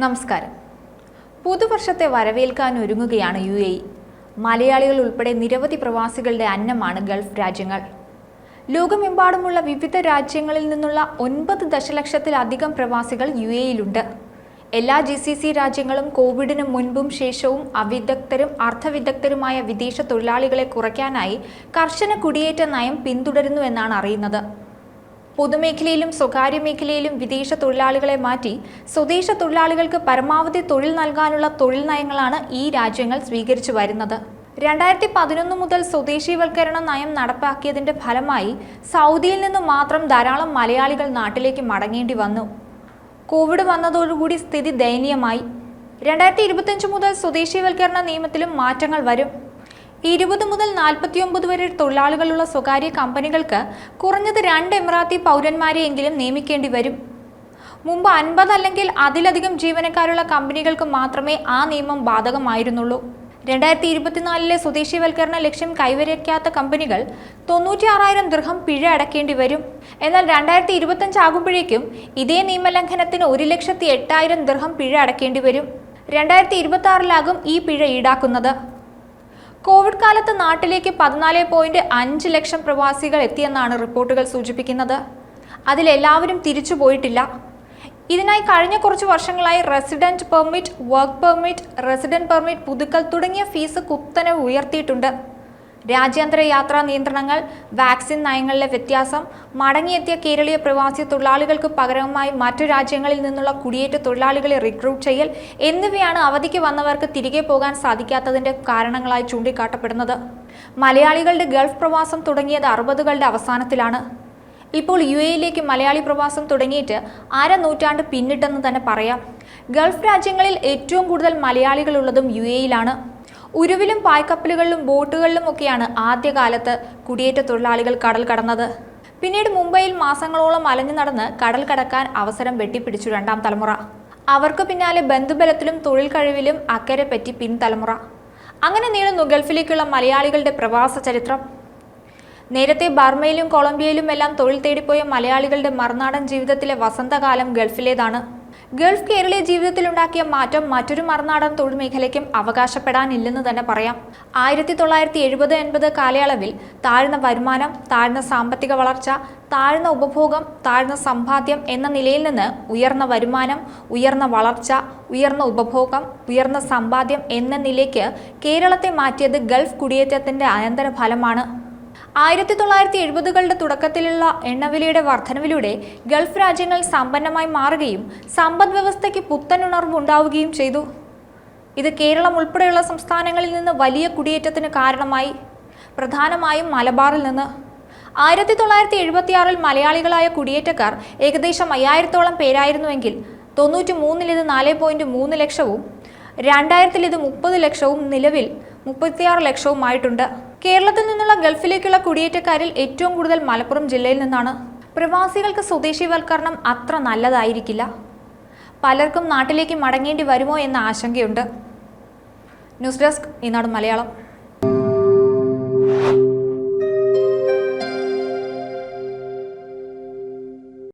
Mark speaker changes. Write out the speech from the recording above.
Speaker 1: നമസ്കാരം. പുതുവർഷത്തെ വരവേൽക്കാൻ ഒരുങ്ങുകയാണ് UAE. മലയാളികൾ ഉൾപ്പെടെ നിരവധി പ്രവാസികളുടെ അന്നമാണ് ഗൾഫ് രാജ്യങ്ങൾ. ലോകമെമ്പാടുമുള്ള വിവിധ രാജ്യങ്ങളിൽ നിന്നുള്ള 9 ദശലക്ഷത്തിലധികം പ്രവാസികൾ UAEയിലുണ്ട്. എല്ലാ GCC രാജ്യങ്ങളും കോവിഡിന് മുൻപും ശേഷവും അവിദഗ്ധരും അർദ്ധവിദഗ്ധരുമായ വിദേശ തൊഴിലാളികളെ കുറയ്ക്കാനായി കർശന കുടിയേറ്റ നയം പിന്തുടരുന്നുവെന്നാണ് അറിയുന്നത്. പൊതുമേഖലയിലും സ്വകാര്യ മേഖലയിലും വിദേശ തൊഴിലാളികളെ മാറ്റി സ്വദേശ തൊഴിലാളികൾക്ക് പരമാവധി തൊഴിൽ നൽകാനുള്ള തൊഴിൽ നയങ്ങളാണ് ഈ രാജ്യങ്ങൾ സ്വീകരിച്ചു വരുന്നത്. 2011 മുതൽ സ്വദേശീവൽക്കരണ നയം നടപ്പാക്കിയതിന്റെ ഫലമായി സൗദിയിൽ നിന്ന് മാത്രം ധാരാളം മലയാളികൾ നാട്ടിലേക്ക് മടങ്ങേണ്ടി വന്നു. കോവിഡ് വന്നതോടുകൂടി സ്ഥിതി ദയനീയമായി. 2025 മുതൽ സ്വദേശീവൽക്കരണ നിയമത്തിലും മാറ്റങ്ങൾ വരും. 20 മുതൽ 49 വരെ തൊഴിലാളികളുള്ള സ്വകാര്യ കമ്പനികൾക്ക് കുറഞ്ഞത് 2 എമിറാത്തി പൗരന്മാരെയെങ്കിലും നിയമിക്കേണ്ടി വരും. മുമ്പ് 50 അല്ലെങ്കിൽ അതിലധികം ജീവനക്കാരുള്ള കമ്പനികൾക്ക് മാത്രമേ ആ നിയമം ബാധകമായിരുന്നുള്ളൂ. 2024 സ്വദേശീവൽക്കരണ ലക്ഷ്യം കൈവരിക്കാത്ത കമ്പനികൾ 96,000 ദിർഹം പിഴ അടക്കേണ്ടി വരും. എന്നാൽ 2025 ആകുമ്പോഴേക്കും ഇതേ നിയമലംഘനത്തിന് 1,08,000 ദിർഹം പിഴ അടക്കേണ്ടി വരും. 2026 ഈ പിഴ ഈടാക്കുന്നത്. കോവിഡ് കാലത്ത് നാട്ടിലേക്ക് 14.5 ലക്ഷം പ്രവാസികൾ എത്തിയെന്നാണ് റിപ്പോർട്ടുകൾ സൂചിപ്പിക്കുന്നത്. അതിലെല്ലാവരും തിരിച്ചു പോയിട്ടില്ല. ഇതിനായി കഴിഞ്ഞ കുറച്ച് വർഷങ്ങളായി resident permit, work permit, resident permit പുതുക്കൽ തുടങ്ങിയ ഫീസ് കുത്തനെ ഉയർത്തിയിട്ടുണ്ട്. രാജ്യാന്തര യാത്രാ നിയന്ത്രണങ്ങൾ, വാക്സിൻ നയങ്ങളിലെ വ്യത്യാസം, മടങ്ങിയെത്തിയ കേരളീയ പ്രവാസി തൊഴിലാളികൾക്ക് പകരമായി മറ്റു രാജ്യങ്ങളിൽ നിന്നുള്ള കുടിയേറ്റ തൊഴിലാളികളെ റിക്രൂട്ട് ചെയ്യൽ എന്നിവയാണ് അവധിക്ക് വന്നവർക്ക് തിരികെ പോകാൻ സാധിക്കാത്തതിന്റെ കാരണങ്ങളായി ചൂണ്ടിക്കാട്ടപ്പെടുന്നത്. മലയാളികളുടെ ഗൾഫ് പ്രവാസം തുടങ്ങിയത് 60കളുടെ അവസാനത്തിലാണ്. ഇപ്പോൾ UAEയിലേക്ക് മലയാളി പ്രവാസം തുടങ്ങിയിട്ട് അരനൂറ്റാണ്ട് പിന്നിട്ടെന്ന് തന്നെ പറയാം. ഗൾഫ് രാജ്യങ്ങളിൽ ഏറ്റവും കൂടുതൽ മലയാളികളുള്ളതും UAEയിലാണ്. ഉരുവിലും പായ്ക്കപ്പലുകളിലും ബോട്ടുകളിലും ഒക്കെയാണ് ആദ്യകാലത്ത് കുടിയേറ്റ തൊഴിലാളികൾ കടൽ കടന്നത്. പിന്നീട് മുംബൈയിൽ മാസങ്ങളോളം അലഞ്ഞു നടന്ന് കടൽ കടക്കാൻ അവസരം വെട്ടിപ്പിടിച്ചു രണ്ടാം തലമുറ. അവർക്ക് പിന്നാലെ ബന്ധുബലത്തിലും തൊഴിൽ കഴിവിലും അക്കരെ പറ്റി പിൻതലമുറ. അങ്ങനെ നീളുന്നു ഗൾഫിലേക്കുള്ള മലയാളികളുടെ പ്രവാസ ചരിത്രം. നേരത്തെ ബർമയിലും കൊളംബിയയിലും എല്ലാം തൊഴിൽ തേടിപ്പോയ മലയാളികളുടെ മറുനാടൻ ജീവിതത്തിലെ വസന്തകാലം ഗൾഫിലേതാണ്. ഗൾഫ് കേരളീയ ജീവിതത്തിലുണ്ടാക്കിയ മാറ്റം മറ്റൊരു മറുനാടൻ തൊഴിൽ മേഖലയ്ക്കും അവകാശപ്പെടാനില്ലെന്ന് തന്നെ പറയാം. 1970-80 കാലയളവിൽ താഴ്ന്ന വരുമാനം, താഴ്ന്ന സാമ്പത്തിക വളർച്ച, താഴ്ന്ന ഉപഭോഗം, താഴ്ന്ന സമ്പാദ്യം എന്ന നിലയിൽ നിന്ന് ഉയർന്ന വരുമാനം, ഉയർന്ന വളർച്ച, ഉയർന്ന ഉപഭോഗം, ഉയർന്ന സമ്പാദ്യം എന്ന നിലയ്ക്ക് കേരളത്തെ മാറ്റിയത് ഗൾഫ് കുടിയേറ്റത്തിന്റെ അനന്തരഫലമാണ്. 1970കളുടെ തുടക്കത്തിലുള്ള എണ്ണവിലയുടെ വർധനവിലൂടെ ഗൾഫ് രാജ്യങ്ങൾ സമ്പന്നമായി മാറുകയും സമ്പദ് വ്യവസ്ഥയ്ക്ക് പുത്തനുണർവ് ഉണ്ടാവുകയും ചെയ്തു. ഇത് കേരളം ഉൾപ്പെടെയുള്ള സംസ്ഥാനങ്ങളിൽ നിന്ന് വലിയ കുടിയേറ്റത്തിന് കാരണമായി, പ്രധാനമായും മലബാറിൽ നിന്ന്. 1976 മലയാളികളായ കുടിയേറ്റക്കാർ ഏകദേശം 5000-ഓളം പേരായിരുന്നുവെങ്കിൽ 93 ഇത് 4.3 ലക്ഷവും 2000 ഇത് 30 ലക്ഷവും നിലവിൽ 36 ലക്ഷവുമായിട്ടുണ്ട്. കേരളത്തിൽ നിന്നുള്ള ഗൾഫിലേക്കുള്ള കുടിയേറ്റക്കാരിൽ ഏറ്റവും കൂടുതൽ മലപ്പുറം ജില്ലയിൽ നിന്നാണ്. പ്രവാസികൾക്ക് സ്വദേശീവൽക്കരണം അത്ര നല്ലതായിരിക്കില്ല. പലർക്കും നാട്ടിലേക്ക് മടങ്ങേണ്ടി വരുമോ എന്ന ആശങ്കയുണ്ട്. ന്യൂസ് ഡെസ്ക് ഈനാട് മലയാളം.